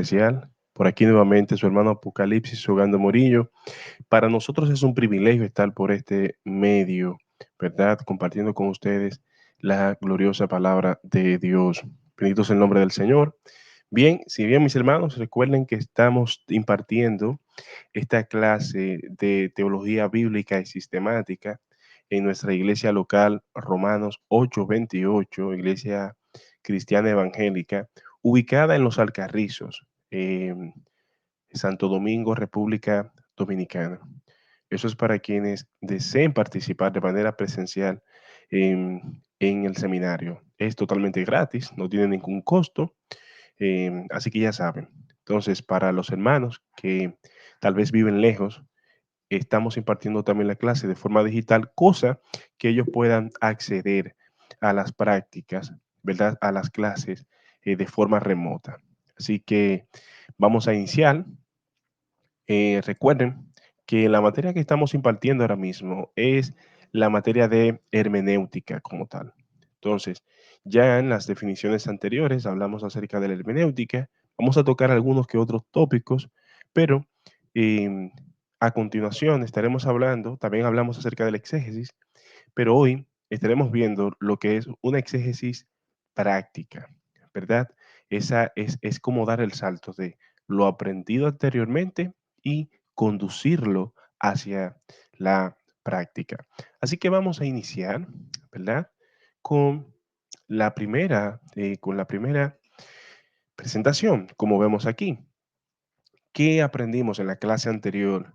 especial. Por aquí nuevamente su hermano Apocalipsis Jugando Morillo. Para nosotros es un privilegio estar por este medio, ¿verdad? Compartiendo con ustedes la gloriosa palabra de Dios. Bendito es el nombre del Señor. Bien, si bien mis hermanos, recuerden que estamos impartiendo esta clase de teología bíblica y sistemática en nuestra iglesia local Romanos 8:28, iglesia cristiana evangélica, ubicada en Los Alcarrizos, Santo Domingo, República Dominicana. Eso es para quienes deseen participar de manera presencial en el seminario. Es totalmente gratis, no tiene ningún costo, así que ya saben. Entonces, para los hermanos que tal vez viven lejos, estamos impartiendo también la clase de forma digital, cosa que ellos puedan acceder a las prácticas, ¿verdad? A las clases de forma remota. Así que vamos a iniciar. Recuerden que la materia que estamos impartiendo ahora mismo es la materia de hermenéutica como tal. Entonces, ya en las definiciones anteriores hablamos acerca de la hermenéutica. Vamos a tocar algunos que otros tópicos, pero eh, a continuación estaremos hablando, también hablamos acerca del exégesis, pero hoy estaremos viendo lo que es una exégesis práctica, ¿verdad? Esa es como dar el salto de lo aprendido anteriormente y conducirlo hacia la práctica. Así que vamos a iniciar, ¿verdad? Con con la primera presentación, como vemos aquí. ¿Qué aprendimos en la clase anterior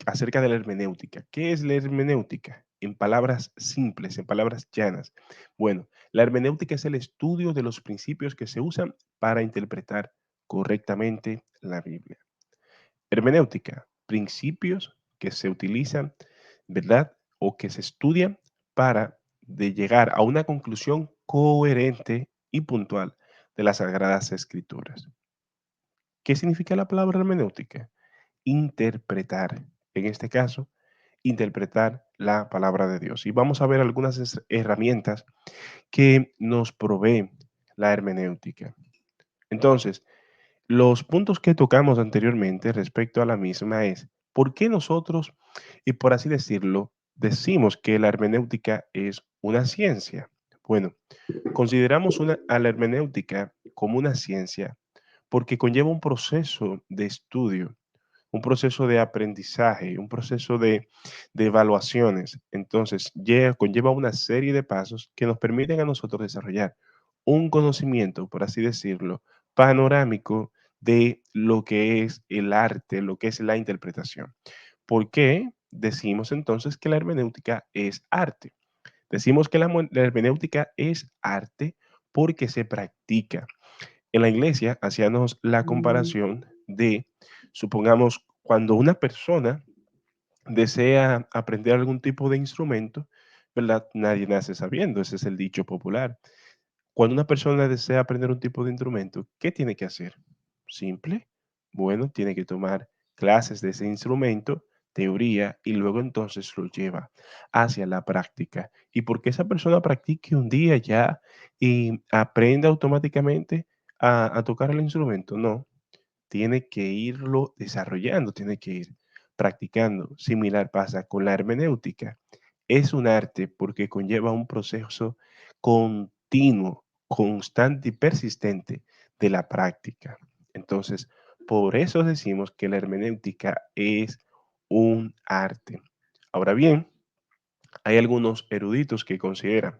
acerca de la hermenéutica? ¿Qué es la hermenéutica? En palabras simples, en palabras llanas. Bueno, la hermenéutica es el estudio de los principios que se usan para interpretar correctamente la Biblia. Hermenéutica, principios que se utilizan, ¿verdad? O que se estudian para llegar a una conclusión coherente y puntual de las Sagradas Escrituras. ¿Qué significa la palabra hermenéutica? Interpretar, en este caso, interpretar la palabra de Dios. Y vamos a ver algunas herramientas que nos provee la hermenéutica. Entonces, los puntos que tocamos anteriormente respecto a la misma es, ¿por qué nosotros, y por así decirlo, decimos que la hermenéutica es una ciencia? Bueno, consideramos a la hermenéutica como una ciencia porque conlleva un proceso de estudio, un proceso de aprendizaje, un proceso de evaluaciones. Entonces, conlleva una serie de pasos que nos permiten a nosotros desarrollar un conocimiento, por así decirlo, panorámico de lo que es el arte, lo que es la interpretación. ¿Por qué decimos entonces que la hermenéutica es arte? Decimos que la hermenéutica es arte porque se practica. En la iglesia hacíamos la comparación de, supongamos, cuando una persona desea aprender algún tipo de instrumento, ¿verdad? Nadie nace sabiendo, ese es el dicho popular. Cuando una persona desea aprender un tipo de instrumento, ¿qué tiene que hacer? Simple. Bueno, tiene que tomar clases de ese instrumento, teoría, y luego entonces lo lleva hacia la práctica. Y porque esa persona practique un día ya y aprenda automáticamente a tocar el instrumento, no. Tiene que irlo desarrollando, tiene que ir practicando. Similar pasa con la hermenéutica. Es un arte porque conlleva un proceso continuo, constante y persistente de la práctica. Entonces, por eso decimos que la hermenéutica es un arte. Ahora bien, hay algunos eruditos que consideran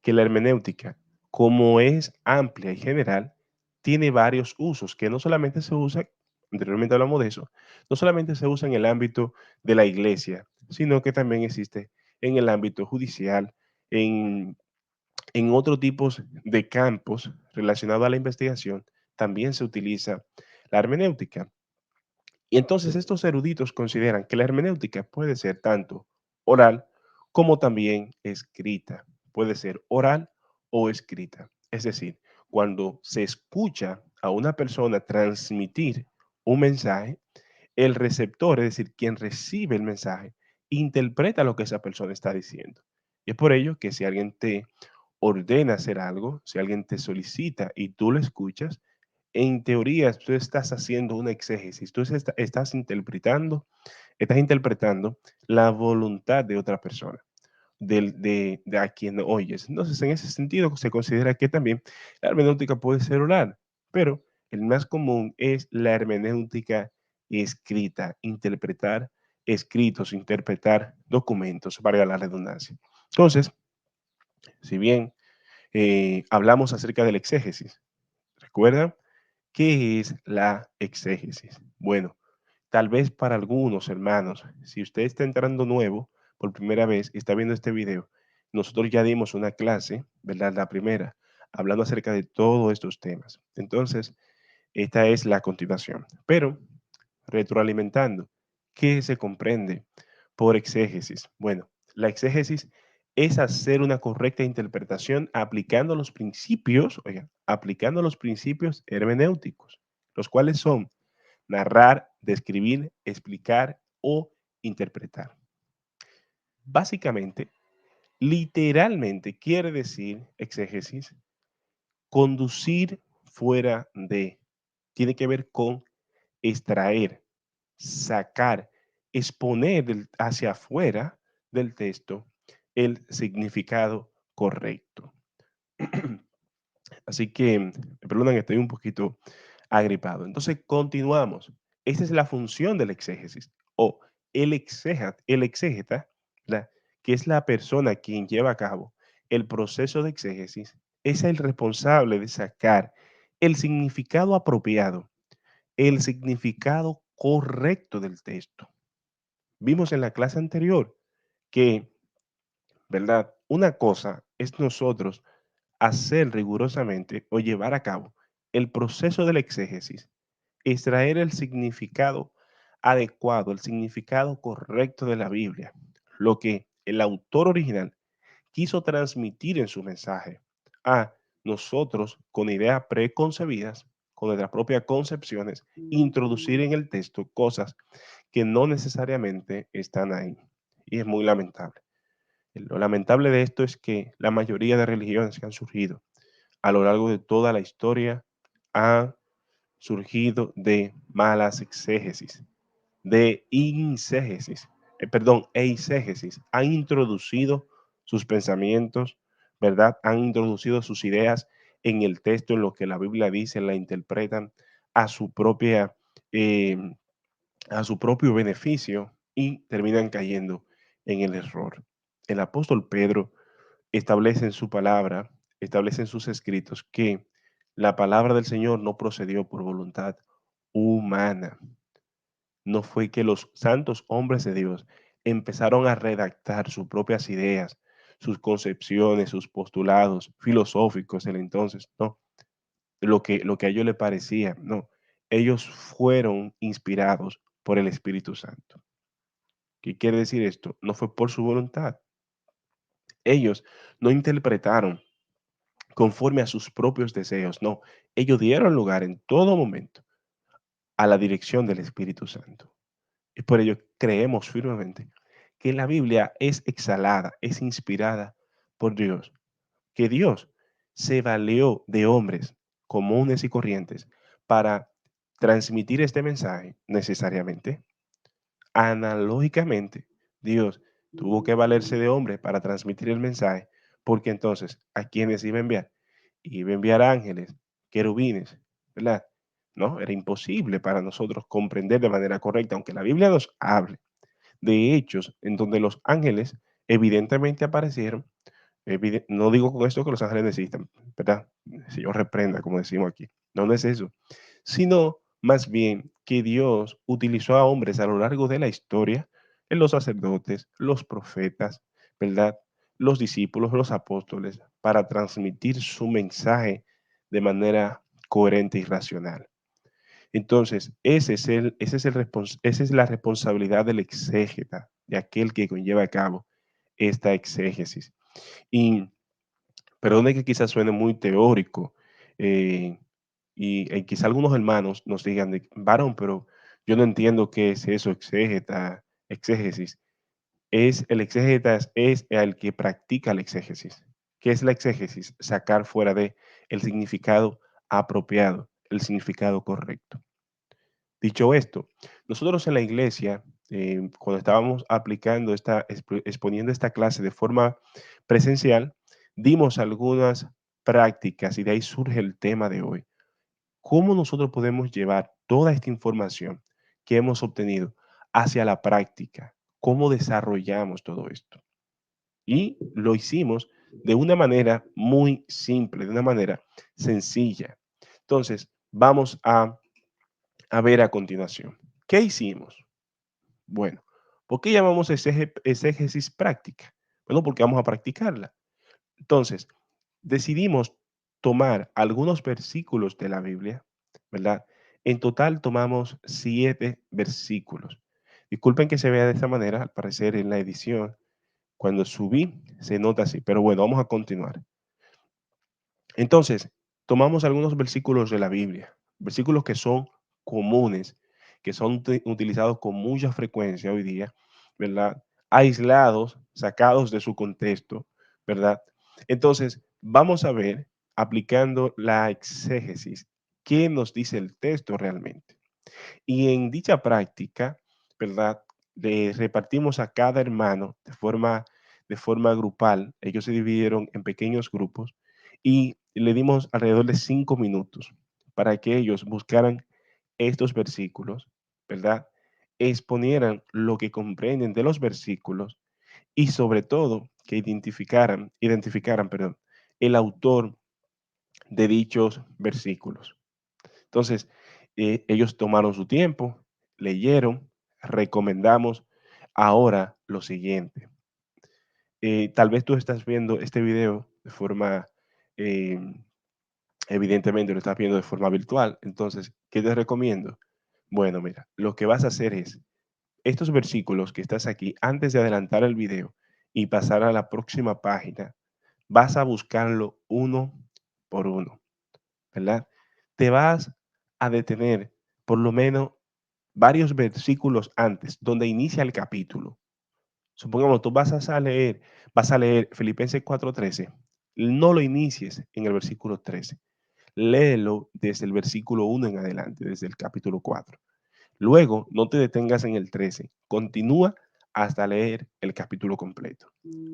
que la hermenéutica, como es amplia y general, tiene varios usos, que no solamente se usa, anteriormente hablamos de eso, no solamente se usa en el ámbito de la iglesia, sino que también existe en el ámbito judicial, en, en otros tipos de campos relacionados a la investigación, también se utiliza la hermenéutica. Y entonces estos eruditos consideran que la hermenéutica puede ser tanto oral como también escrita. Puede ser oral o escrita. Es decir, cuando se escucha a una persona transmitir un mensaje, el receptor, es decir, quien recibe el mensaje, interpreta lo que esa persona está diciendo. Y es por ello que si alguien te ordena hacer algo, si alguien te solicita y tú lo escuchas, En teoría, tú estás haciendo una exégesis, tú estás interpretando la voluntad de otra persona, de a quien oyes. Entonces, en ese sentido, se considera que también la hermenéutica puede ser oral, pero el más común es la hermenéutica escrita, interpretar escritos, interpretar documentos, valga la redundancia. Entonces, si bien hablamos acerca del exégesis, ¿recuerdan qué es la exégesis? Bueno, tal vez para algunos hermanos, si usted está entrando nuevo por primera vez y está viendo este video, nosotros ya dimos una clase, ¿verdad? La primera, hablando acerca de todos estos temas. Entonces, esta es la continuación. Pero, retroalimentando, ¿qué se comprende por exégesis? Bueno, la exégesis es hacer una correcta interpretación aplicando los principios, oiga, aplicando los principios hermenéuticos, los cuales son narrar, describir, explicar o interpretar. Básicamente, literalmente quiere decir exégesis, conducir fuera de, tiene que ver con extraer, sacar, exponer hacia afuera del texto el significado correcto. Así que, perdonen, estoy un poquito agripado. Entonces, continuamos. Esa es la función del exégesis o el exégeta, ¿verdad? Que es la persona quien lleva a cabo el proceso de exégesis, es el responsable de sacar el significado apropiado, el significado correcto del texto. Vimos en la clase anterior que, ¿verdad? Una cosa es nosotros hacer rigurosamente o llevar a cabo el proceso del exégesis, extraer el significado adecuado, el significado correcto de la Biblia, lo que el autor original quiso transmitir en su mensaje a nosotros con ideas preconcebidas, con nuestras propias concepciones, introducir en el texto cosas que no necesariamente están ahí. Y es muy lamentable. Lo lamentable de esto es que la mayoría de religiones que han surgido a lo largo de toda la historia han surgido de malas exégesis, de inségesis, perdón, eisegesis. Han introducido sus pensamientos, ¿verdad? Han introducido sus ideas en el texto, en lo que la Biblia dice, la interpretan a su propia, eh, a su propio beneficio y terminan cayendo en el error. El apóstol Pedro establece en su palabra, establece en sus escritos que la palabra del Señor no procedió por voluntad humana. No fue que los santos hombres de Dios empezaron a redactar sus propias ideas, sus concepciones, sus postulados filosóficos en el entonces, no, lo que a ellos les parecía, no. Ellos fueron inspirados por el Espíritu Santo. ¿Qué quiere decir esto? No fue por su voluntad. Ellos no interpretaron conforme a sus propios deseos, no. Ellos dieron lugar en todo momento a la dirección del Espíritu Santo. Y por ello creemos firmemente que la Biblia es exhalada, es inspirada por Dios, que Dios se valió de hombres comunes y corrientes para transmitir este mensaje necesariamente. Analógicamente, Dios tuvo que valerse de hombres para transmitir el mensaje, porque entonces, ¿a quiénes iba a enviar? Iba a enviar ángeles, querubines, ¿verdad? No, era imposible para nosotros comprender de manera correcta, aunque la Biblia nos hable de hechos en donde los ángeles evidentemente aparecieron. No digo con esto que los ángeles necesitan, ¿verdad? Si yo reprenda, como decimos aquí. No, no es eso. Sino más bien que Dios utilizó a hombres a lo largo de la historia, en los sacerdotes, los profetas, ¿verdad? Los discípulos, los apóstoles, para transmitir su mensaje de manera coherente y racional. Entonces, esa es la responsabilidad del exégeta, de aquel que conlleva a cabo esta exégesis. Y perdone que quizás suene muy teórico, eh, y quizá algunos hermanos nos digan, varón, pero yo no entiendo qué es eso, exégesis. El exégeta es el que practica la exégesis. ¿Qué es la exégesis? Sacar fuera de el significado apropiado, el significado correcto. Dicho esto, nosotros en la iglesia, cuando estábamos aplicando exponiendo esta clase de forma presencial, dimos algunas prácticas y de ahí surge el tema de hoy. ¿Cómo nosotros podemos llevar toda esta información que hemos obtenido hacia la práctica? ¿Cómo desarrollamos todo esto? Y lo hicimos de una manera muy simple, de una manera sencilla. Entonces, vamos a ver a continuación. ¿Qué hicimos? Bueno, ¿por qué llamamos exégesis práctica? Bueno, porque vamos a practicarla. Entonces, decidimos tomar algunos versículos de la Biblia, ¿verdad? En total tomamos 7 versículos. Disculpen que se vea de esta manera, al parecer en la edición, cuando subí, se nota así, pero bueno, vamos a continuar. Entonces, tomamos algunos versículos de la Biblia, versículos que son comunes, que son utilizados con mucha frecuencia hoy día, ¿verdad? Aislados, sacados de su contexto, ¿verdad? Entonces, vamos a ver, aplicando la exégesis, qué nos dice el texto realmente. Y en dicha práctica, ¿verdad? Le repartimos a cada hermano de forma grupal. Ellos se dividieron en pequeños grupos y le dimos alrededor de 5 minutos para que ellos buscaran estos versículos, ¿verdad? Exponieran lo que comprenden de los versículos y sobre todo que identificaran, perdón, el autor de dichos versículos. Entonces, ellos tomaron su tiempo, leyeron, recomendamos ahora lo siguiente. Tal vez tú estás viendo este video de forma, eh, evidentemente lo estás viendo de forma virtual. Entonces, ¿qué te recomiendo? Bueno, mira, lo que vas a hacer es estos versículos que estás aquí, antes de adelantar el video y pasar a la próxima página, vas a buscarlo uno por uno, ¿verdad? Te vas a detener por lo menos varios versículos antes, donde inicia el capítulo. Supongamos, vas a leer Filipenses 4:13. No lo inicies en el versículo 13. Léelo desde el versículo 1 en adelante, desde el capítulo 4. Luego, no te detengas en el 13. Continúa hasta leer el capítulo completo.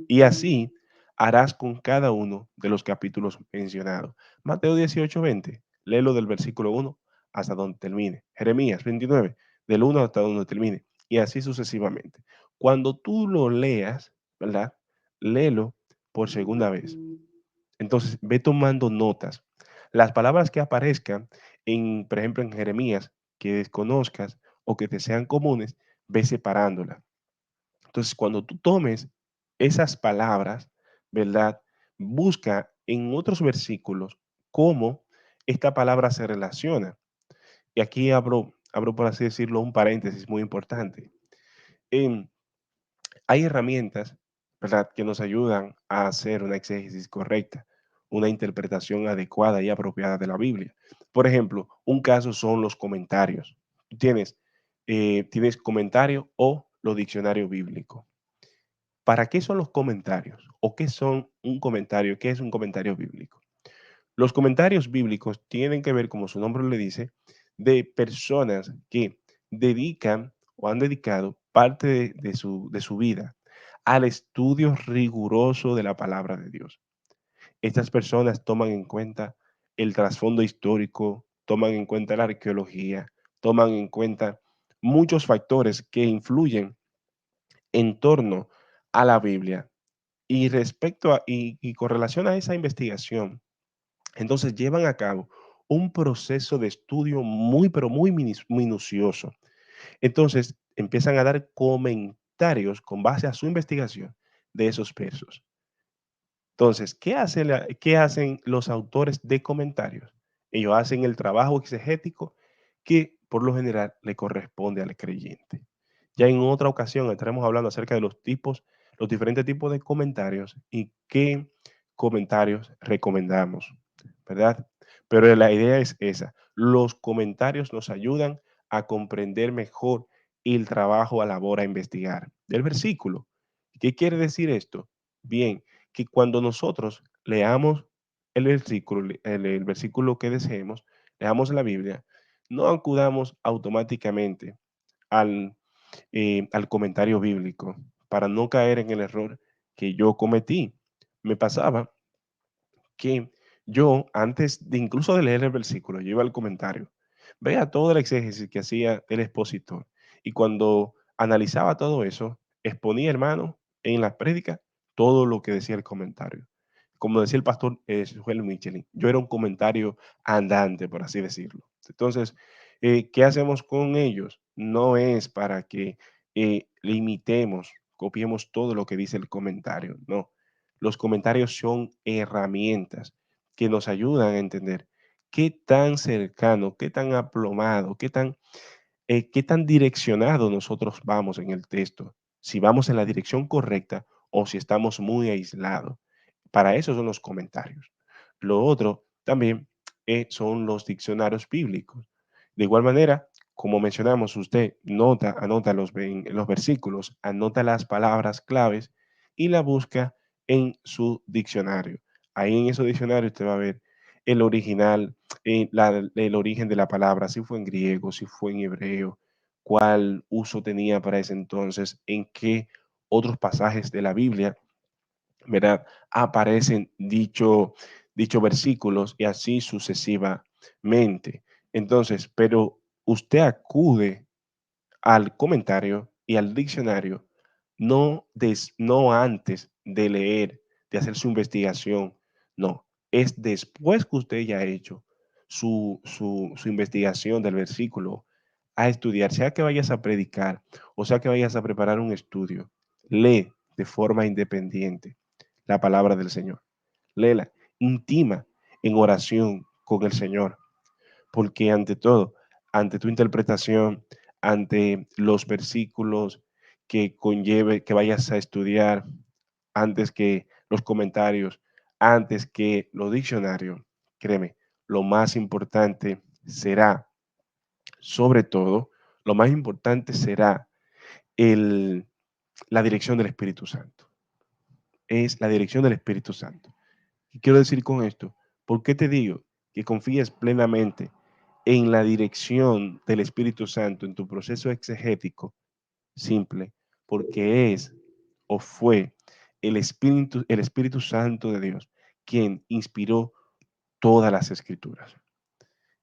Y así harás con cada uno de los capítulos mencionados. Mateo 18:20, léelo del versículo 1 hasta donde termine. Jeremías 29, del 1 hasta donde termine. Y así sucesivamente. Cuando tú lo leas, ¿verdad? Léelo por segunda vez. Entonces, ve tomando notas. Las palabras que aparezcan, por ejemplo, en Jeremías, que desconozcas o que te sean comunes, ve separándolas. Entonces, cuando tú tomes esas palabras, ¿verdad? Busca en otros versículos cómo esta palabra se relaciona. Y aquí abro por así decirlo, un paréntesis muy importante. Em, Hay herramientas, ¿verdad?, que nos ayudan a hacer una exégesis correcta, una interpretación adecuada y apropiada de la Biblia. Por ejemplo, un caso son los comentarios. Tú tienes comentario o los diccionarios bíblicos. ¿Para qué son los comentarios? ¿O qué son un comentario? ¿Qué es un comentario bíblico? Los comentarios bíblicos tienen que ver, como su nombre le dice, de personas que dedican o han dedicado parte de su vida al estudio riguroso de la palabra de Dios. Estas personas toman en cuenta el trasfondo histórico, toman en cuenta la arqueología, toman en cuenta muchos factores que influyen en torno a la Biblia. Y y con relación a esa investigación, entonces llevan a cabo un proceso de estudio muy, pero muy minucioso. Entonces empiezan a dar comentarios con base a su investigación de esos versos. Entonces, ¿qué hacen los autores de comentarios? Ellos hacen el trabajo exegético que por lo general le corresponde al creyente. Ya en otra ocasión estaremos hablando acerca de los diferentes tipos de comentarios y qué comentarios recomendamos, ¿verdad? Pero la idea es esa. Los comentarios nos ayudan a comprender mejor el trabajo a la hora de investigar del versículo. ¿Qué quiere decir esto? Bien, que cuando nosotros leamos el versículo que deseemos, leamos la Biblia, no acudamos automáticamente al comentario bíblico para no caer en el error que yo cometí. Me pasaba que yo, antes de incluso de leer el versículo, yo iba al comentario, veía todo el exégesis que hacía el expositor. Y cuando analizaba todo eso, exponía, hermano, en la prédica todo lo que decía el comentario. Como decía el pastor Joel Michelin, yo era un comentario andante, por así decirlo. Entonces, ¿qué hacemos con ellos? No es para que limitemos, copiemos todo lo que dice el comentario, no. Los comentarios son herramientas que nos ayudan a entender qué tan cercano, qué tan aplomado, qué tan direccionado nosotros vamos en el texto, si vamos en la dirección correcta o si estamos muy aislados. Para eso son los comentarios. Lo otro también son los diccionarios bíblicos. De igual manera, como mencionamos, usted anota los versículos, anota las palabras claves y la busca en su diccionario. Ahí en ese diccionario usted va a ver el original, el origen de la palabra, si fue en griego, si fue en hebreo, cuál uso tenía para ese entonces, en qué otros pasajes de la Biblia, ¿verdad? Aparecen dichos versículos y así sucesivamente. Entonces, pero usted acude al comentario y al diccionario, no antes de leer, de hacer su investigación, no, es después que usted ya ha hecho su investigación del versículo, a estudiar, sea que vayas a predicar o sea que vayas a preparar un estudio, lee de forma independiente la palabra del Señor, léela, intima en oración con el Señor, porque ante todo, ante tu interpretación, ante los versículos que conlleve, que vayas a estudiar, antes que los comentarios, antes que los diccionarios, créeme, lo más importante será, sobre todo, lo más importante será el, la dirección del Espíritu Santo. Es la dirección del Espíritu Santo. ¿Qué quiero decir con esto? ¿Por qué te digo que confíes plenamente en la dirección del Espíritu Santo en tu proceso exegético? Simple, porque es o fue el Espíritu Santo de Dios quien inspiró todas las escrituras.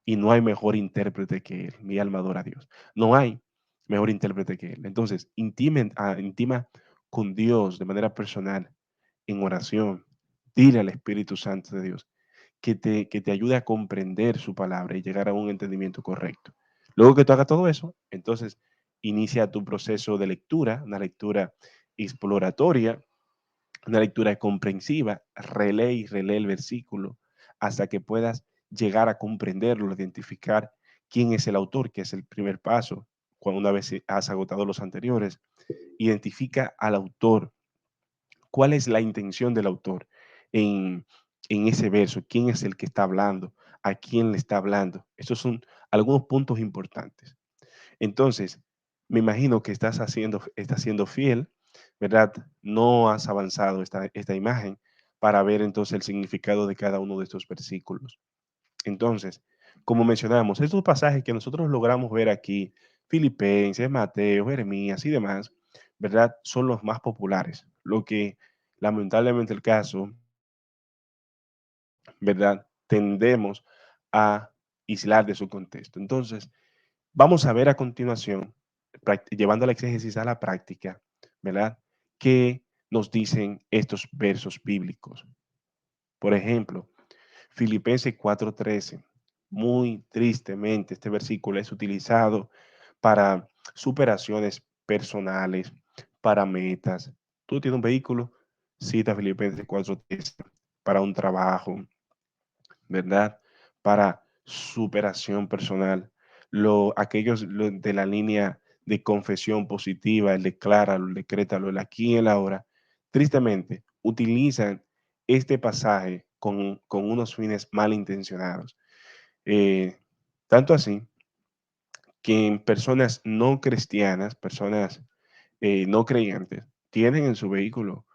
Y no hay mejor intérprete que Él. Mi alma adora a Dios. No hay mejor intérprete que Él. Entonces, intima con Dios de manera personal, en oración. Dile al Espíritu Santo de Dios que te ayude a comprender su palabra y llegar a un entendimiento correcto. Luego que tú hagas todo eso, entonces inicia tu proceso de lectura, una lectura exploratoria, una lectura comprensiva, relee y relee el versículo hasta que puedas llegar a comprenderlo, identificar quién es el autor, que es el primer paso. Cuando una vez has agotado los anteriores, identifica al autor, cuál es la intención del autor en, en ese verso, quién es el que está hablando, a quién le está hablando. Esos son algunos puntos importantes. Entonces, me imagino que estás siendo fiel, ¿verdad? No has avanzado esta imagen para ver entonces el significado de cada uno de estos versículos. Entonces, como mencionamos, estos pasajes que nosotros logramos ver aquí, Filipenses, Mateo, Jeremías y demás, ¿verdad? Son los más populares. Lo que lamentablemente el caso, ¿verdad? Tendemos a aislar de su contexto. Entonces, vamos a ver a continuación, llevando la exégesis a la práctica, ¿verdad? ¿Qué nos dicen estos versos bíblicos? Por ejemplo, Filipenses 4:13. Muy tristemente, este versículo es utilizado para superaciones personales, para metas. Tú tienes un vehículo, cita Filipenses 4:13 para un trabajo, ¿verdad? Para superación personal. De la línea de confesión positiva, el decláralo, el decrétalo, el aquí y el ahora, tristemente utilizan este pasaje con unos fines malintencionados. Eh, Tanto así que en personas no cristianas, personas no creyentes, tienen en su vehículo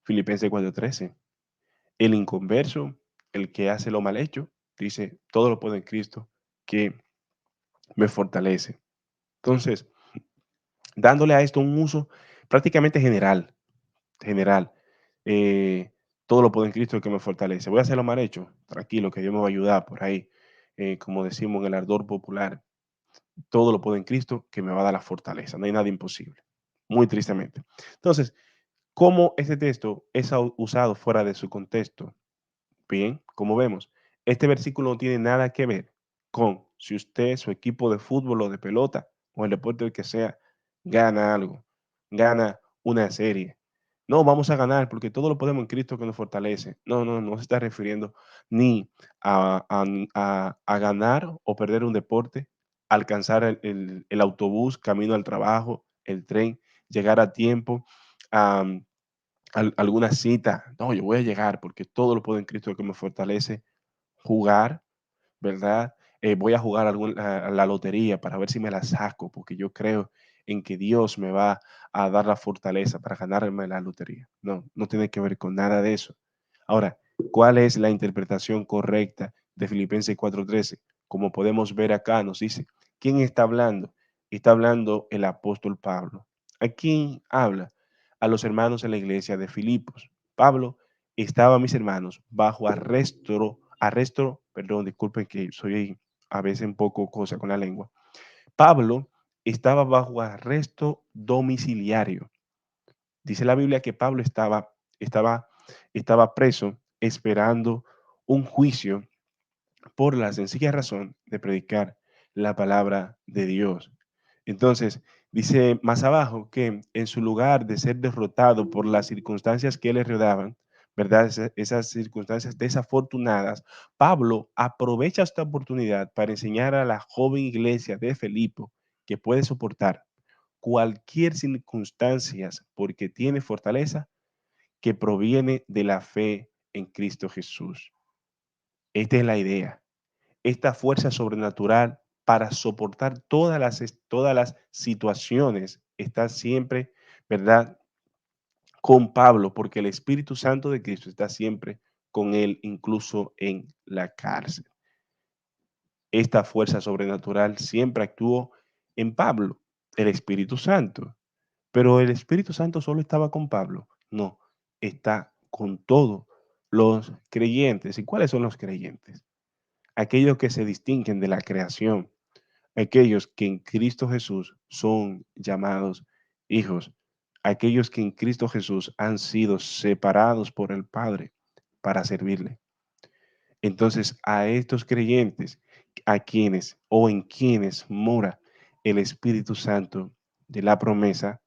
Filipenses 4:13. El inconverso, el que hace lo mal hecho, dice, todo lo puedo en Cristo que me fortalece. Entonces, dándole a esto un uso prácticamente general, general. eh, Todo lo puedo en Cristo que me fortalece. Voy a hacerlo mal hecho, tranquilo, que Dios me va a ayudar por ahí. Como decimos en el ardor popular, todo lo puedo en Cristo que me va a dar la fortaleza. No hay nada imposible, muy tristemente. Entonces, ¿cómo este texto es usado fuera de su contexto? Bien, como vemos, este versículo no tiene nada que ver con si usted, su equipo de fútbol o de pelota o el deporte que sea, gana algo, gana una serie. No, vamos a ganar porque todo lo podemos en Cristo que nos fortalece. No, no, no se está refiriendo ni a ganar o perder un deporte, alcanzar el autobús, camino al trabajo, el tren, llegar a tiempo, alguna cita. No, yo voy a llegar porque todo lo puedo en Cristo que me fortalece. Jugar, ¿verdad? Voy a jugar a la lotería para ver si me la saco, porque yo creo en que Dios me va a dar la fortaleza para ganarme la lotería. No, no tiene que ver con nada de eso. Ahora, ¿cuál es la interpretación correcta de Filipenses 4:13? Como podemos ver acá, nos dice, ¿quién está hablando? Está hablando el apóstol Pablo. ¿A quién habla? A los hermanos en la iglesia de Filipos. Pablo estaba, mis hermanos, bajo perdón, disculpen que soy a veces un poco cosa con la lengua. Pablo estaba bajo arresto domiciliario. Dice la Biblia que Pablo estaba, estaba preso esperando un juicio por la sencilla razón de predicar la palabra de Dios. Entonces, dice más abajo que en su lugar de ser derrotado por las circunstancias que le rodeaban, ¿verdad? Esas circunstancias desafortunadas, Pablo aprovecha esta oportunidad para enseñar a la joven iglesia de Filipo que puede soportar cualquier circunstancia porque tiene fortaleza que proviene de la fe en Cristo Jesús. Esta es la idea, esta fuerza sobrenatural para soportar todas las situaciones está siempre, ¿verdad? Con Pablo, porque el Espíritu Santo de Cristo está siempre con él, incluso en la cárcel. Esta fuerza sobrenatural siempre actuó en Pablo, el Espíritu Santo. Pero el Espíritu Santo solo estaba con Pablo. No, está con todos los creyentes. ¿Y cuáles son los creyentes? Aquellos que se distinguen de la creación, aquellos que en Cristo Jesús son llamados hijos, aquellos que en Cristo Jesús han sido separados por el Padre para servirle. Entonces, a estos creyentes, a quienes o en quienes mora el Espíritu Santo de la promesa,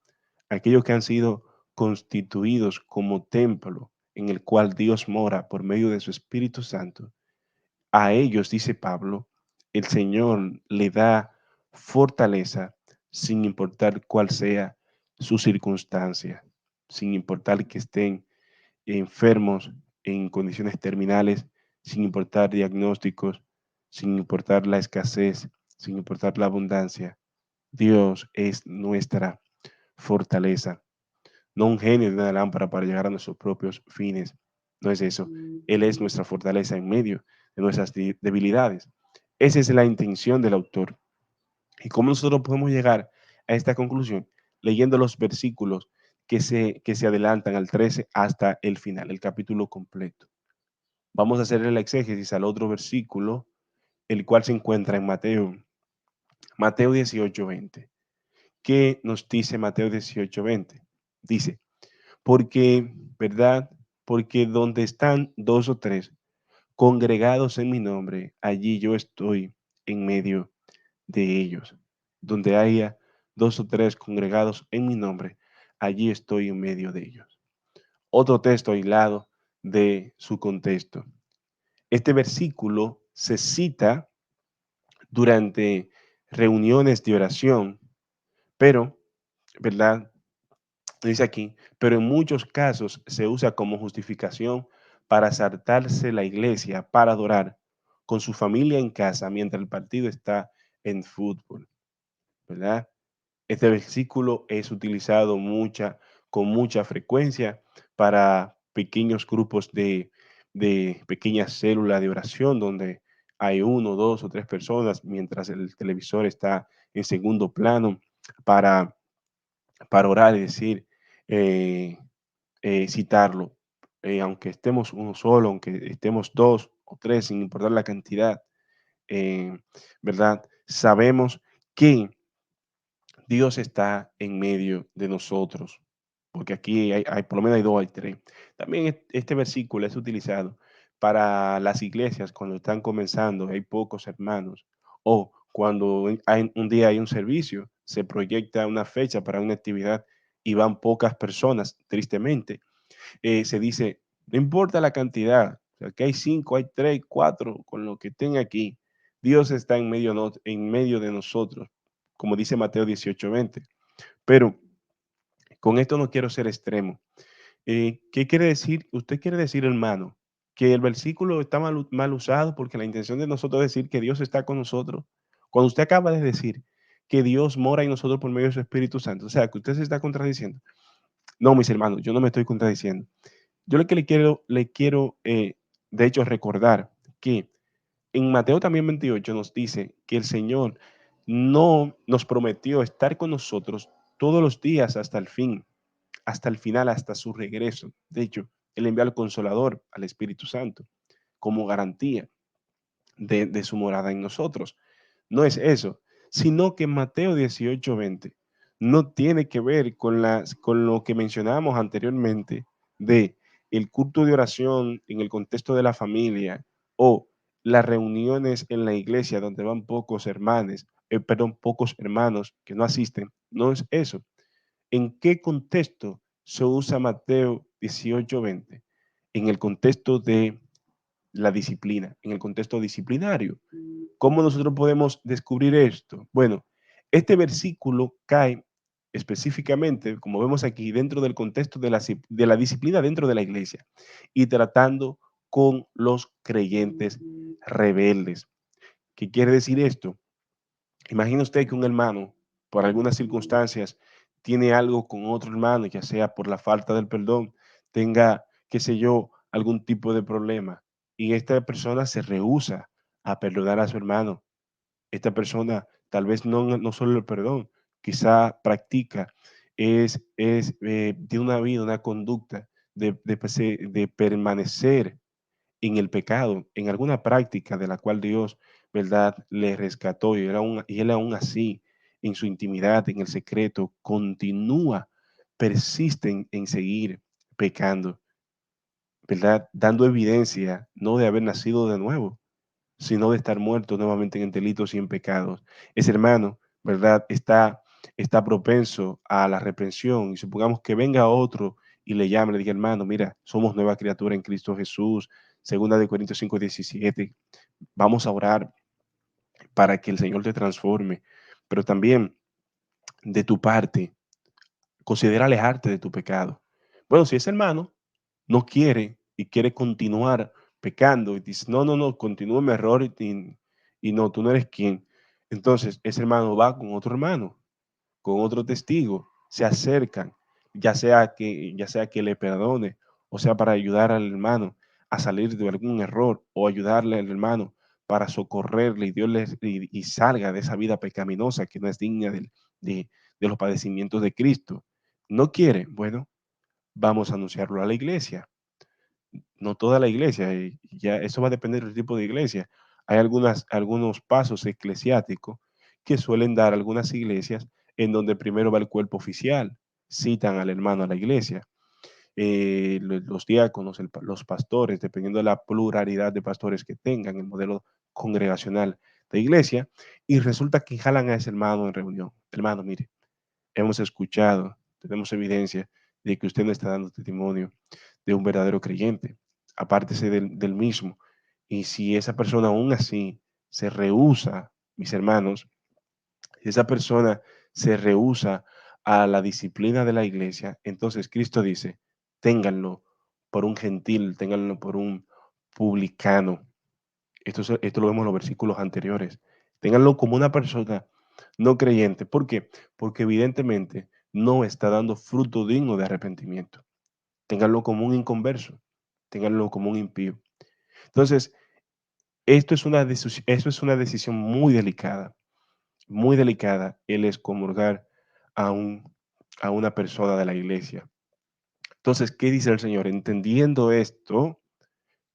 aquellos que han sido constituidos como templo en el cual Dios mora por medio de su Espíritu Santo, a ellos, dice Pablo, el Señor le da fortaleza sin importar cuál sea su circunstancia, sin importar que estén enfermos en condiciones terminales, sin importar diagnósticos, sin importar la escasez, sin importar la abundancia. Dios es nuestra fortaleza, no un genio de una lámpara para llegar a nuestros propios fines. No es eso. Él es nuestra fortaleza en medio de nuestras debilidades. Esa es la intención del autor. ¿Y cómo nosotros podemos llegar a esta conclusión? Leyendo los versículos que se adelantan al 13 hasta el final, el capítulo completo. Vamos a hacer el exégesis al otro versículo, el cual se encuentra en Mateo 18:20. ¿Qué nos dice Mateo 18:20? Dice, porque, ¿verdad? Porque donde están dos o tres congregados en mi nombre, allí yo estoy en medio de ellos. Donde haya dos o tres congregados en mi nombre, allí estoy en medio de ellos. Otro texto aislado de su contexto. Este versículo se cita durante reuniones de oración, pero, ¿verdad? Dice aquí, pero en muchos casos se usa como justificación para saltarse la iglesia para adorar con su familia en casa mientras el partido está en fútbol, ¿verdad? Este versículo es utilizado con mucha frecuencia para pequeños grupos de pequeñas células de oración donde hay uno, dos o tres personas, mientras el televisor está en segundo plano para, para orar y decir, eh, citarlo. Aunque estemos uno solo, aunque estemos dos o tres, sin importar la cantidad, eh, ¿verdad? Sabemos que Dios está en medio de nosotros, porque aquí por lo menos hay dos, hay tres. También este versículo es utilizado para las iglesias cuando están comenzando, hay pocos hermanos, o cuando un día hay un servicio, se proyecta una fecha para una actividad y van pocas personas, tristemente. Se dice, no importa la cantidad, o sea, que hay cinco, hay tres, cuatro, con lo que estén aquí, Dios está en medio de nosotros, como dice Mateo 18:20. Pero con esto no quiero ser extremo. ¿Qué quiere decir? Usted quiere decir, hermano, que el versículo está mal usado porque la intención de nosotros es decir que Dios está con nosotros. Cuando usted acaba de decir que Dios mora en nosotros por medio de su Espíritu Santo, o sea, que usted se está contradiciendo. No, mis hermanos, yo no me estoy contradiciendo. Yo lo que le quiero de hecho, recordar que en Mateo también 28 nos dice que el Señor no nos prometió estar con nosotros todos los días hasta el fin, hasta el final, hasta su regreso. De hecho, Él envió al Consolador, al Espíritu Santo, como garantía de su morada en nosotros. No es eso, sino que Mateo 18:20 no tiene que ver con lo que mencionábamos anteriormente de el culto de oración en el contexto de la familia o las reuniones en la iglesia donde van pocos hermanos que no asisten. No es eso. ¿En qué contexto se usa Mateo 18:20? En el contexto de la disciplina, en el contexto disciplinario. ¿Cómo nosotros podemos descubrir esto? Bueno, este versículo cae específicamente, como vemos aquí, dentro del contexto de la disciplina dentro de la iglesia y tratando con los creyentes rebeldes. ¿Qué quiere decir esto? Imagina usted que un hermano, por algunas circunstancias, tiene algo con otro hermano, ya sea por la falta del perdón, tenga, qué sé yo, algún tipo de problema, y esta persona se rehúsa a perdonar a su hermano. Esta persona tal vez no solo el perdón, quizá practica, tiene una vida, una conducta de permanecer en el pecado, en alguna práctica de la cual Dios, ¿verdad?, le rescató y él aún así, en su intimidad, en el secreto, continúa, persiste en seguir pecando, ¿verdad? Dando evidencia no de haber nacido de nuevo, sino de estar muerto nuevamente en delitos y en pecados. Ese hermano, ¿verdad? Está propenso a la reprensión y supongamos que venga otro y le llame, le diga, hermano, mira, somos nueva criatura en Cristo Jesús, segunda de Corintios 5:17, vamos a orar para que el Señor te transforme, pero también de tu parte, considera alejarte de tu pecado. Bueno, si ese hermano no quiere y quiere continuar pecando y dice, no, no, no, continúa mi error y no, tú no eres quien. Entonces, ese hermano va con otro hermano, con otro testigo, se acercan, ya sea que le perdone, o sea, para ayudar al hermano a salir de algún error o ayudarle al hermano para socorrerle y y salga de esa vida pecaminosa que no es digna de, de los padecimientos de Cristo. No quiere, bueno, vamos a anunciarlo a la iglesia, no toda la iglesia, y ya eso va a depender del tipo de iglesia. Hay algunos pasos eclesiásticos que suelen dar algunas iglesias en donde primero va el cuerpo oficial, citan al hermano a la iglesia, los diáconos, los pastores, dependiendo de la pluralidad de pastores que tengan, el modelo congregacional de iglesia, y resulta que jalan a ese hermano en reunión. Hermano, mire, hemos escuchado, tenemos evidencia de que usted no está dando testimonio de un verdadero creyente. Apártese del mismo. Y si esa persona aún así se rehúsa, mis hermanos, si esa persona se rehúsa a la disciplina de la iglesia, entonces Cristo dice, ténganlo por un gentil, ténganlo por un publicano. Esto lo vemos en los versículos anteriores. Ténganlo como una persona no creyente. ¿Por qué? Porque evidentemente no está dando fruto digno de arrepentimiento. Ténganlo como un inconverso, ténganlo como un impío. Entonces, Esto es una decisión muy delicada el excomulgar a, a una persona de la iglesia. Entonces, ¿qué dice el Señor? Entendiendo esto,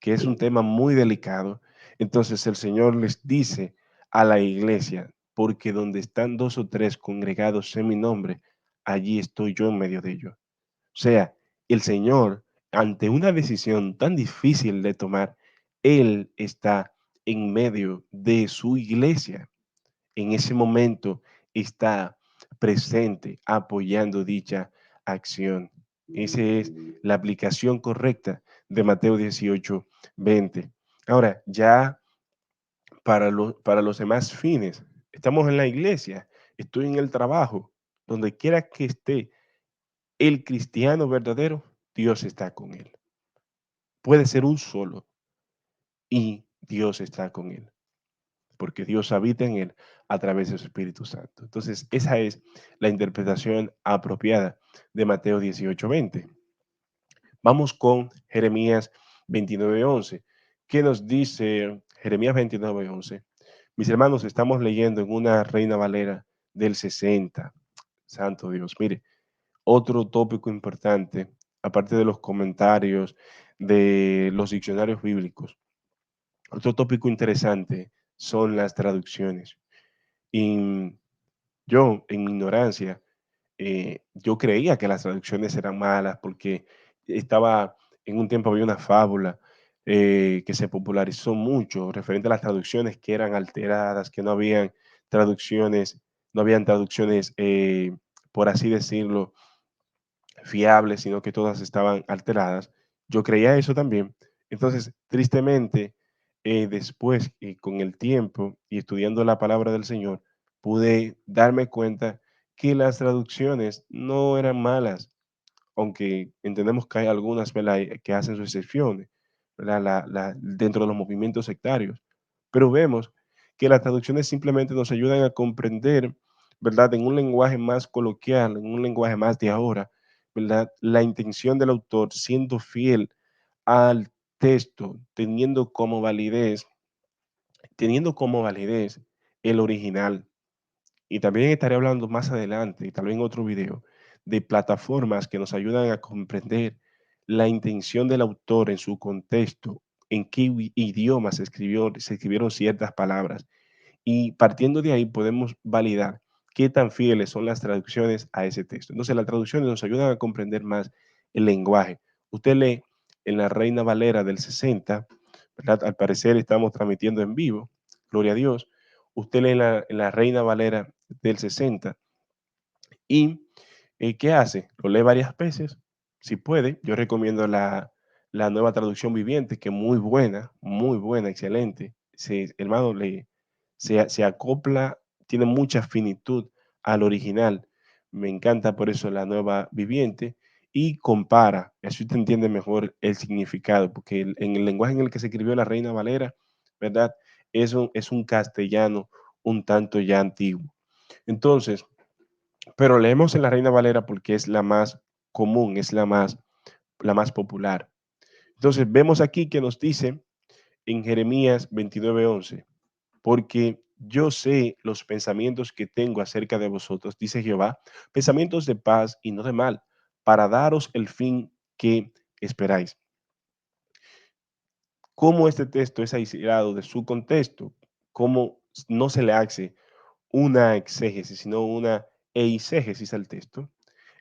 que es un tema muy delicado, entonces el Señor les dice a la iglesia, porque donde están dos o tres congregados en mi nombre, allí estoy yo en medio de ellos. O sea, el Señor, ante una decisión tan difícil de tomar, Él está en medio de su iglesia. En ese momento está presente apoyando dicha acción. Esa es la aplicación correcta de Mateo 18:20. Ahora, ya para los demás fines, estamos en la iglesia, estoy en el trabajo, donde quiera que esté el cristiano verdadero, Dios está con él. Puede ser un solo y Dios está con él, porque Dios habita en él a través de su Espíritu Santo. Entonces, esa es la interpretación apropiada de Mateo 18:20. Vamos con Jeremías 29:11. ¿Qué nos dice Jeremías 29:11? Mis hermanos, estamos leyendo en una Reina Valera del 60. Santo Dios, mire, otro tópico importante, aparte de los comentarios de los diccionarios bíblicos, otro tópico interesante son las traducciones. Y yo, en mi ignorancia, yo creía que las traducciones eran malas porque estaba, en un tiempo había una fábula que se popularizó mucho referente a las traducciones que eran alteradas, que no habían traducciones, no habían traducciones, por así decirlo, fiables, sino que todas estaban alteradas. Yo creía eso también. Entonces, tristemente, después, con el tiempo y estudiando la palabra del Señor, pude darme cuenta que las traducciones no eran malas, aunque entendemos que hay algunas, ¿verdad?, que hacen sus excepciones, ¿verdad?, dentro de los movimientos sectarios. Pero vemos que las traducciones simplemente nos ayudan a comprender, ¿verdad?, en un lenguaje más coloquial, en un lenguaje más de ahora, ¿verdad?, la intención del autor siendo fiel al texto, teniendo como validez el original. Y también estaré hablando más adelante, y tal vez en otro video, de plataformas que nos ayudan a comprender la intención del autor en su contexto, en qué idioma se escribieron ciertas palabras. Y partiendo de ahí podemos validar qué tan fieles son las traducciones a ese texto. Entonces, las traducciones nos ayudan a comprender más el lenguaje. Usted lee en la Reina Valera del 60, ¿verdad? Al parecer estamos transmitiendo en vivo, gloria a Dios. Usted lee en la Reina Valera del 60 y ¿qué hace? Lo lee varias veces, si puede. Yo recomiendo la nueva traducción viviente, que es muy buena, excelente. Hermano, se acopla, tiene mucha finitud al original. Me encanta por eso la nueva viviente y compara, así usted entiende mejor el significado, porque en el lenguaje en el que se escribió la Reina Valera, ¿verdad? Es un castellano un tanto ya antiguo. Entonces, pero leemos en la Reina Valera porque es la más común, es la más popular. Entonces, vemos aquí que nos dice en Jeremías 29:11, porque yo sé los pensamientos que tengo acerca de vosotros, dice Jehová, pensamientos de paz y no de mal, para daros el fin que esperáis. ¿Cómo este texto es aislado de su contexto? ¿Cómo no se le hace una exégesis, sino una eisegesis al texto?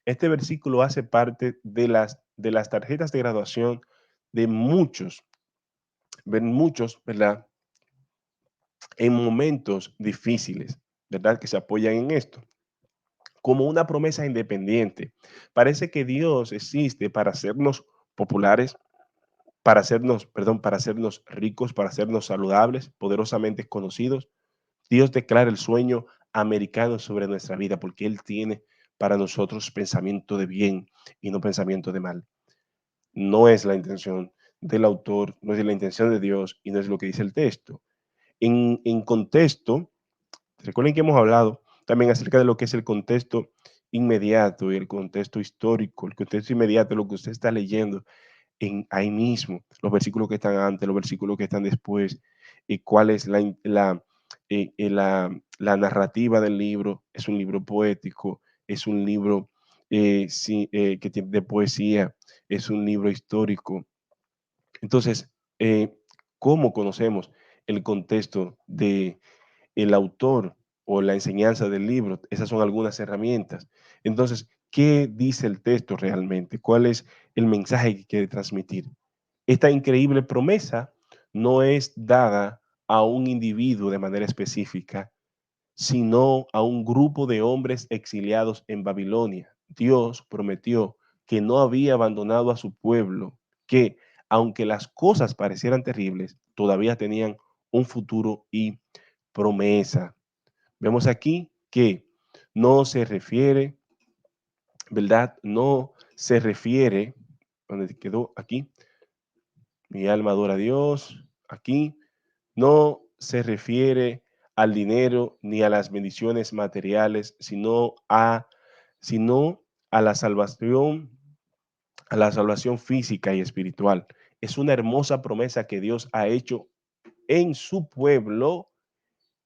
Este versículo hace parte de las tarjetas de graduación de muchos, muchos, ¿verdad? En momentos difíciles, ¿verdad? Que se apoyan en esto, como una promesa independiente. Parece que Dios existe para hacernos populares, para hacernos ricos, para hacernos saludables, poderosamente conocidos. Dios declara el sueño americano sobre nuestra vida porque Él tiene para nosotros pensamiento de bien y no pensamiento de mal. No es la intención del autor, no es la intención de Dios y no es lo que dice el texto. En contexto, recuerden que hemos hablado también acerca de lo que es el contexto inmediato y el contexto histórico. El contexto inmediato es lo que usted está leyendo ahí mismo, los versículos que están antes, los versículos que están después. y cuál es la narrativa del libro. Es un libro poético, es un libro sí, que tiene de poesía, es un libro histórico. Entonces, ¿cómo conocemos el contexto de el autor o la enseñanza del libro? Esas son algunas herramientas. Entonces, ¿qué dice el texto realmente? ¿Cuál es el mensaje que quiere transmitir? Esta increíble promesa no es dada a un individuo de manera específica, sino a un grupo de hombres exiliados en Babilonia. Dios prometió que no había abandonado a su pueblo, que aunque las cosas parecieran terribles, todavía tenían un futuro y promesa. Vemos aquí que no se refiere, ¿verdad? No se refiere, donde quedó aquí, mi alma adora a Dios, aquí, no se refiere al dinero ni a las bendiciones materiales, sino a la salvación física y espiritual. Es una hermosa promesa que Dios ha hecho en su pueblo,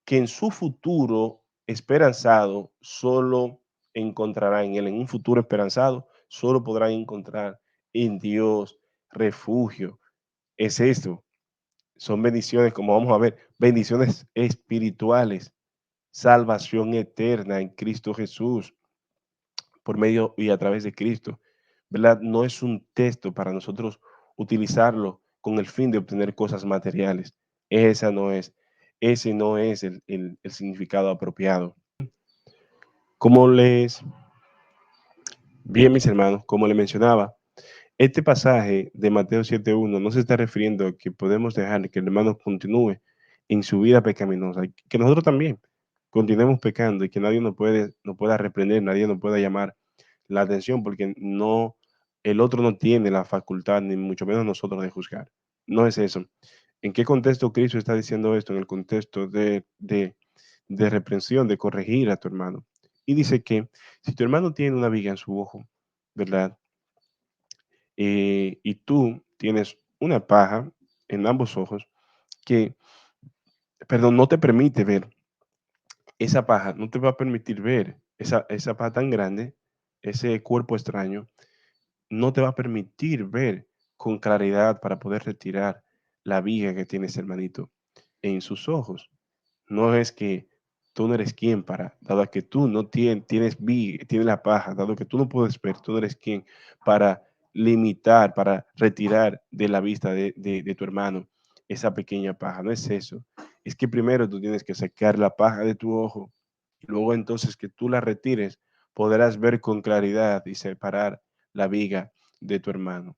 que en su futuro esperanzado solo encontrará en él, en un futuro esperanzado, solo podrán encontrar en Dios refugio. Es esto, son bendiciones, como vamos a ver, bendiciones espirituales, salvación eterna en Cristo Jesús, por medio y a través de Cristo, ¿verdad? No es un texto para nosotros utilizarlo con el fin de obtener cosas materiales. Esa no es, ese no es el significado apropiado. Como les, bien mis hermanos, como les mencionaba, este pasaje de Mateo 7:1 no se está refiriendo a que podemos dejar que el hermano continúe en su vida pecaminosa, que nosotros también continuemos pecando y que nadie nos pueda reprender, nadie nos pueda llamar la atención, porque no, el otro no tiene la facultad, ni mucho menos nosotros, de juzgar. No es eso. ¿En qué contexto Cristo está diciendo esto? En el contexto de reprensión, de corregir a tu hermano. Y dice que si tu hermano tiene una viga en su ojo, ¿verdad? Y tú tienes una paja en ambos ojos que, perdón, no te permite ver esa paja, no te va a permitir ver esa paja tan grande, ese cuerpo extraño, no te va a permitir ver con claridad para poder retirar la viga que tiene ese hermanito en sus ojos. No es que tú no eres quien para, dado que tú no tienes la paja, dado que tú no puedes ver, tú no eres quien para limitar, para retirar de la vista de tu hermano esa pequeña paja. No es eso. Es que primero tú tienes que sacar la paja de tu ojo y luego entonces que tú la retires, podrás ver con claridad y separar la viga de tu hermano.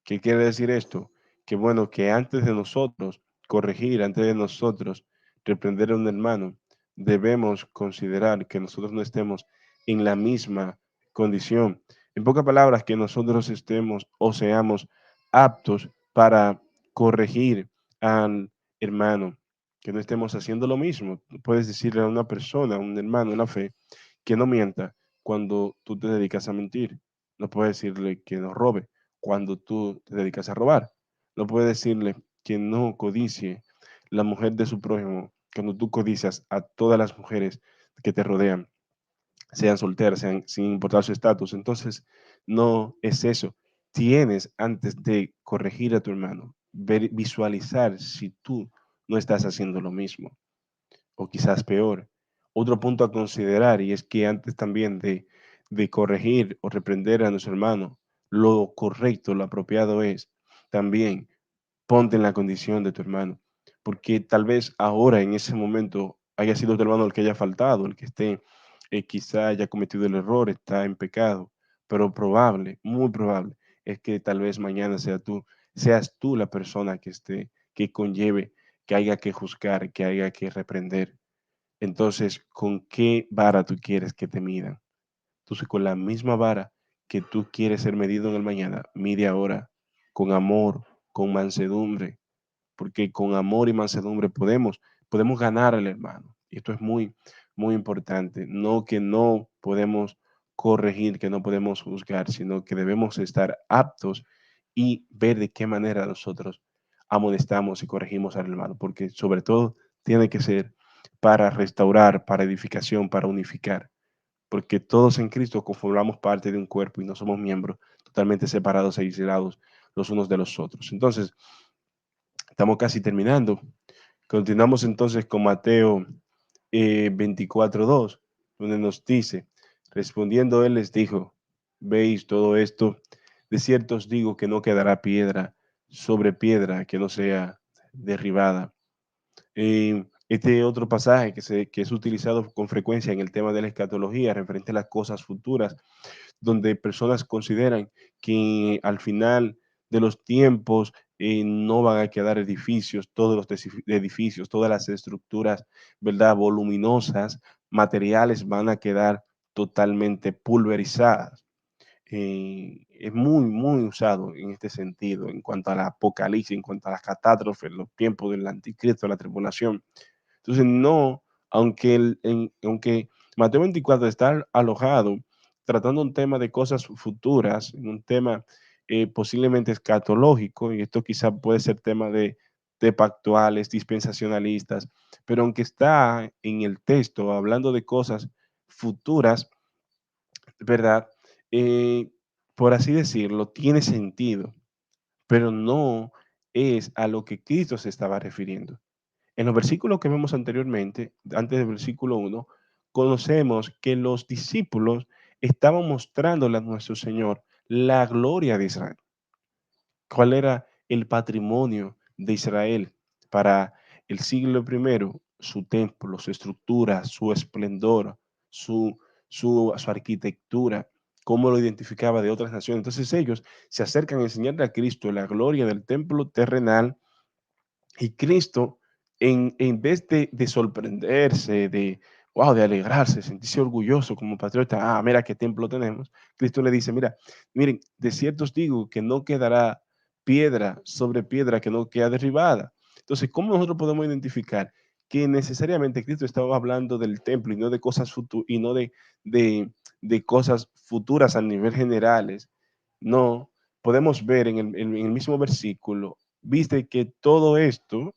¿Qué quiere decir esto? Que bueno, que antes de nosotros corregir, antes de nosotros reprender a un hermano, debemos considerar que nosotros no estemos en la misma condición. En pocas palabras, que nosotros estemos o seamos aptos para corregir al hermano, que no estemos haciendo lo mismo. Puedes decirle a una persona, a un hermano en la fe, que no mienta cuando tú te dedicas a mentir. No puedes decirle que no robe cuando tú te dedicas a robar. No puedes decirle que no codicie la mujer de su prójimo cuando tú codicias a todas las mujeres que te rodean, sean solteras, sean sin importar su estatus. Entonces, no es eso. Tienes, antes de corregir a tu hermano, visualizar si tú no estás haciendo lo mismo o quizás peor. Otro punto a considerar, y es que antes también de corregir o reprender a nuestro hermano, lo correcto, lo apropiado es también ponte en la condición de tu hermano, porque tal vez ahora en ese momento haya sido tu hermano el que haya faltado, el que esté, quizá haya cometido el error, está en pecado, pero probable, muy probable, es que tal vez mañana seas tú la persona que esté, que conlleve, que haya que juzgar, que haya que reprender. Entonces, ¿con qué vara tú quieres que te midan? Entonces, con la misma vara que tú quieres ser medido en el mañana, mide ahora con amor, con mansedumbre, porque con amor y mansedumbre podemos ganar al hermano. Y esto es muy, muy importante. No que no podemos corregir, que no podemos juzgar, sino que debemos estar aptos y ver de qué manera nosotros amonestamos y corregimos al hermano, porque sobre todo tiene que ser para restaurar, para edificación, para unificar, porque todos en Cristo conformamos parte de un cuerpo y no somos miembros totalmente separados e aislados los unos de los otros. Entonces, estamos casi terminando. Continuamos entonces con Mateo 24:2, donde nos dice, respondiendo él les dijo, ¿veis todo esto? De cierto os digo que no quedará piedra sobre piedra que no sea derribada. Este otro pasaje que es utilizado con frecuencia en el tema de la escatología, referente a las cosas futuras, donde personas consideran que al final de los tiempos no van a quedar edificios, todos los edificios, todas las estructuras, ¿verdad? Voluminosas, materiales van a quedar totalmente pulverizadas. Es muy, muy usado en este sentido, en cuanto al apocalipsis, en cuanto a las catástrofes, los tiempos del anticristo, la tribulación. Entonces, no, aunque Mateo 24 está alojado tratando un tema de cosas futuras, un tema posiblemente escatológico, y esto quizá puede ser tema de pactuales, dispensacionalistas, pero aunque está en el texto hablando de cosas futuras, ¿verdad? Eh, por así decirlo, tiene sentido, pero no es a lo que Cristo se estaba refiriendo. En los versículos que vemos anteriormente, antes del versículo 1, conocemos que los discípulos estaban mostrándole a nuestro Señor la gloria de Israel. ¿Cuál era el patrimonio de Israel para el siglo primero? Su templo, su estructura, su esplendor, su, su arquitectura, cómo lo identificaba de otras naciones. Entonces ellos se acercan a enseñarle a Cristo la gloria del templo terrenal y Cristo, en vez de sorprenderse, de, wow, de alegrarse, sentirse orgulloso como patriota, mira qué templo tenemos, Cristo le dice, mira, miren, de cierto os digo que no quedará piedra sobre piedra que no queda derribada. Entonces, ¿cómo nosotros podemos identificar que necesariamente Cristo estaba hablando del templo y no de cosas futuras y no de, de cosas futuras a nivel generales? No, podemos ver en el mismo versículo, viste que todo esto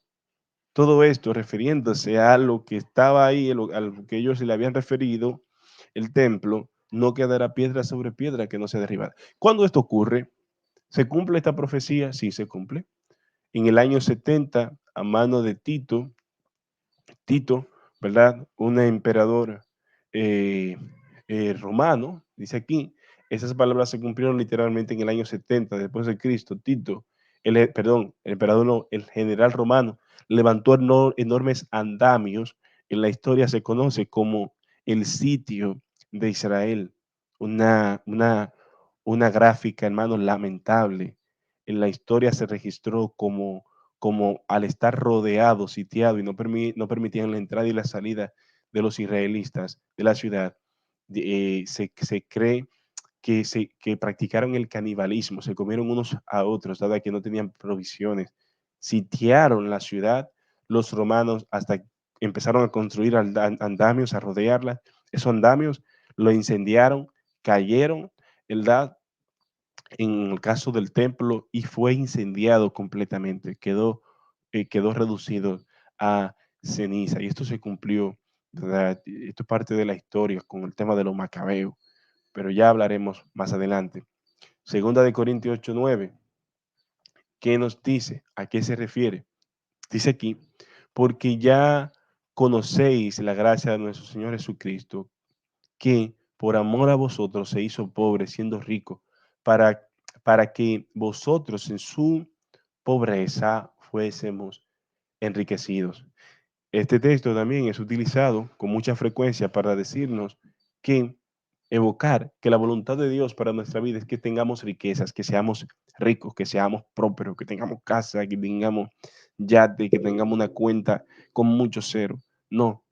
refiriéndose a lo que estaba ahí, a lo que ellos se le habían referido, el templo, no quedará piedra sobre piedra que no sea derribada. ¿Cuándo esto ocurre? ¿Se cumple esta profecía? Sí, se cumple. En el año 70, a mano de Tito, ¿verdad? Un emperador eh, romano, dice aquí, esas palabras se cumplieron literalmente en el año 70 después de Cristo. Tito, perdón, el emperador no, el general romano, levantó enormes andamios. En la historia se conoce como el sitio de Israel. Una, una, una gráfica, hermano, lamentable. En la historia se registró como al estar rodeado, sitiado y no permitían la entrada y la salida de los israelitas de la ciudad, se cree que practicaron el canibalismo, se comieron unos a otros, dado que no tenían provisiones. Sitiaron la ciudad los romanos hasta empezaron a construir andamios, a rodearla. Esos andamios lo incendiaron, cayeron, ¿verdad? En el caso del templo y fue incendiado completamente, quedó reducido a ceniza. Y esto se cumplió, ¿verdad? Esto es parte de la historia con el tema de los macabeos, pero ya hablaremos más adelante. Segunda de Corintios 8:9, ¿qué nos dice? ¿A qué se refiere? Dice aquí, porque ya conocéis la gracia de nuestro Señor Jesucristo, que por amor a vosotros se hizo pobre siendo rico, para, para que vosotros en su pobreza fuésemos enriquecidos. Este texto también es utilizado con mucha frecuencia para decirnos que evocar que la voluntad de Dios para nuestra vida es que tengamos riquezas, que seamos ricos, que seamos prósperos, que tengamos casa, que tengamos yate, que tengamos una cuenta con mucho cero. No,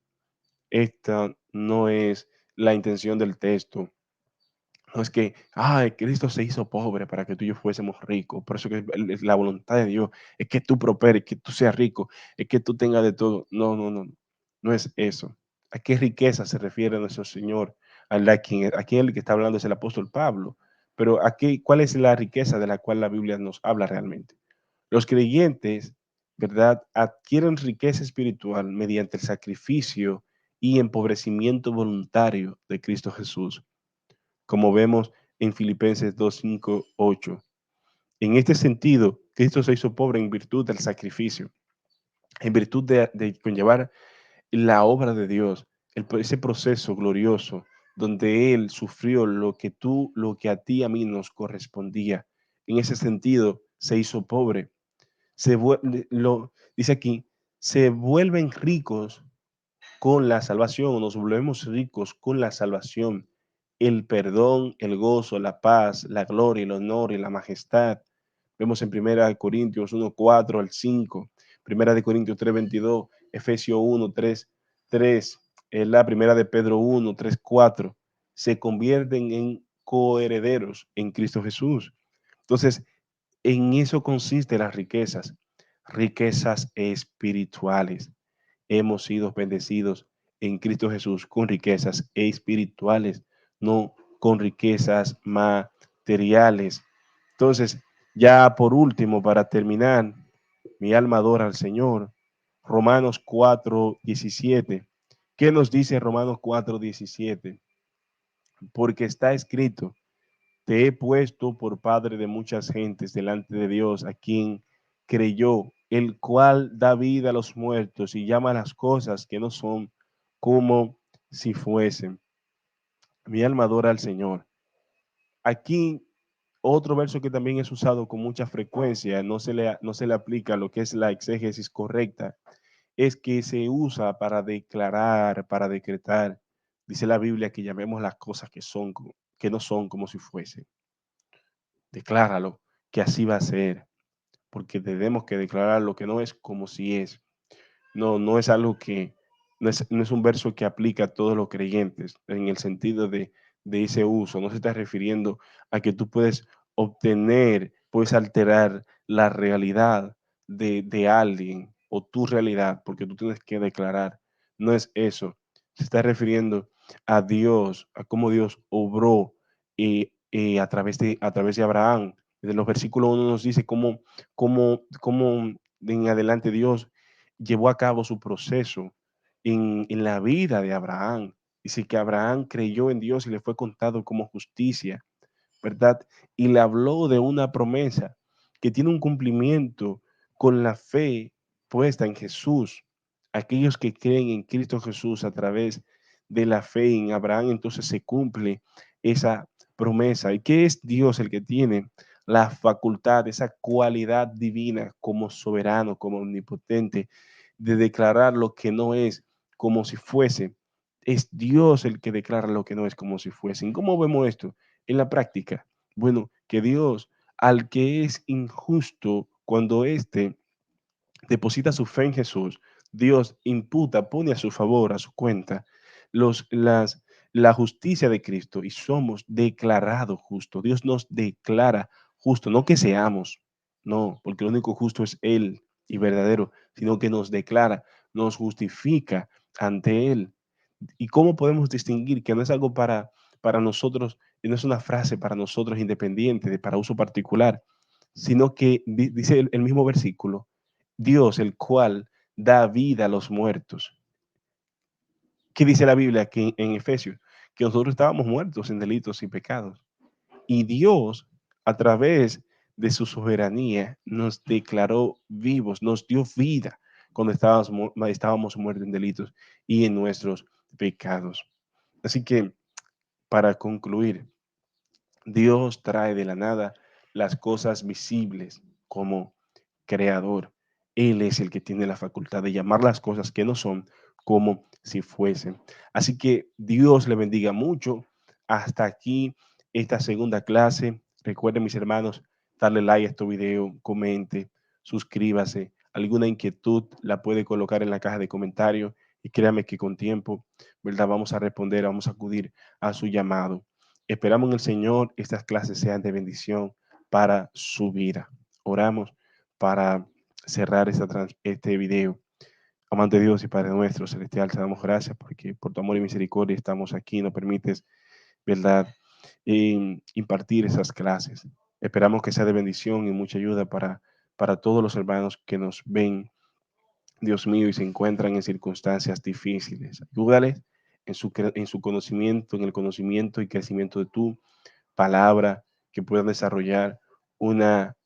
esta no es la intención del texto. No es que, ay, Cristo se hizo pobre para que tú y yo fuésemos ricos. Por eso que es la voluntad de Dios es que tú prosperes, que tú seas rico, es que tú tengas de todo. No, no, no. No es eso. ¿A qué riqueza se refiere nuestro Señor? A quien el que está hablando es el apóstol Pablo. Pero aquí, ¿cuál es la riqueza de la cual la Biblia nos habla realmente? Los creyentes, ¿verdad?, adquieren riqueza espiritual mediante el sacrificio y empobrecimiento voluntario de Cristo Jesús, como vemos en Filipenses 2, 5, 8. En este sentido, Cristo se hizo pobre en virtud del sacrificio, en virtud de conllevar la obra de Dios, ese proceso glorioso donde Él sufrió lo que a ti y a mí nos correspondía. En ese sentido, se hizo pobre. Dice aquí, se vuelven ricos con la salvación, nos volvemos ricos con la salvación, el perdón, el gozo, la paz, la gloria, el honor y la majestad. Vemos en Primera de Corintios 1, 4 al 5, Primera de Corintios 3, 22, Efesios 1, 3, 3, la Primera de Pedro 1, 3, 4, se convierten en coherederos en Cristo Jesús. Entonces, en eso consiste las riquezas, riquezas espirituales. Hemos sido bendecidos en Cristo Jesús con riquezas espirituales, no con riquezas materiales. Entonces, ya por último, para terminar, mi alma adora al Señor. Romanos 4:17. ¿Qué nos dice Romanos 4:17? Porque está escrito, te he puesto por padre de muchas gentes delante de Dios, a quien creyó, el cual da vida a los muertos y llama a las cosas que no son como si fuesen. Mi alma adora al Señor. Aquí otro verso que también es usado con mucha frecuencia, no se le aplica lo que es la exégesis correcta, es que se usa para declarar, para decretar. Dice la Biblia que llamemos las cosas que son, que no son como si fuesen. Decláralo, que así va a ser, porque tenemos que declarar lo que no es como si es. No, no es algo que, no es un verso que aplica a todos los creyentes en el sentido de ese uso. No se está refiriendo a que tú puedes obtener, puedes alterar la realidad de alguien o tu realidad, porque tú tienes que declarar. No es eso. Se está refiriendo a Dios, a cómo Dios obró a través de Abraham. Desde los versículos 1 nos dice cómo en adelante Dios llevó a cabo su proceso en la vida de Abraham. Dice que Abraham creyó en Dios y le fue contado como justicia, ¿verdad? Y le habló de una promesa que tiene un cumplimiento con la fe puesta en Jesús. Aquellos que creen en Cristo Jesús a través de la fe en Abraham, entonces se cumple esa promesa. ¿Y qué es Dios el que tiene la facultad, esa cualidad divina como soberano, como omnipotente, de declarar lo que no es como si fuese? Es Dios el que declara lo que no es como si fuese. ¿Cómo vemos esto en la práctica? Bueno, que Dios, al que es injusto, cuando éste deposita su fe en Jesús, Dios imputa, pone a su favor, a su cuenta, los, las, la justicia de Cristo y somos declarados justos. Dios nos declara justo, no que seamos, no, porque lo único justo es Él y verdadero, sino que nos declara, nos justifica ante Él. ¿Y cómo podemos distinguir que no es algo para nosotros, no es una frase para nosotros independiente, para uso particular, sino que dice el mismo versículo, Dios, el cual da vida a los muertos? ¿Qué dice la Biblia aquí en Efesios? Que nosotros estábamos muertos en delitos y pecados. Y Dios, a través de su soberanía, nos declaró vivos, nos dio vida cuando estábamos muertos en delitos y en nuestros pecados. Así que, para concluir, Dios trae de la nada las cosas visibles como creador. Él es el que tiene la facultad de llamar las cosas que no son como si fuesen. Así que Dios le bendiga mucho. Hasta aquí esta segunda clase. Recuerden, mis hermanos, darle like a este video, comente, suscríbase. Alguna inquietud la puede colocar en la caja de comentarios y créame que con tiempo, ¿verdad? Vamos a responder, vamos a acudir a su llamado. Esperamos en el Señor estas clases sean de bendición para su vida. Oramos para cerrar este video. Amante Dios y Padre nuestro celestial, te damos gracias porque por tu amor y misericordia estamos aquí, nos permites, ¿verdad?, impartir esas clases. Esperamos que sea de bendición y mucha ayuda para para todos los hermanos que nos ven, Dios mío, y se encuentran en circunstancias difíciles. Ayúdales en su conocimiento, en el conocimiento y crecimiento de tu palabra, que puedan desarrollar una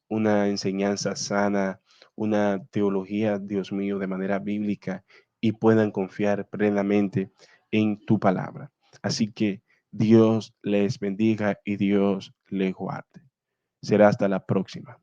enseñanza sana, una teología, Dios mío, de manera bíblica, y puedan confiar plenamente en tu palabra. Así que Dios les bendiga y Dios les guarde. Será hasta la próxima.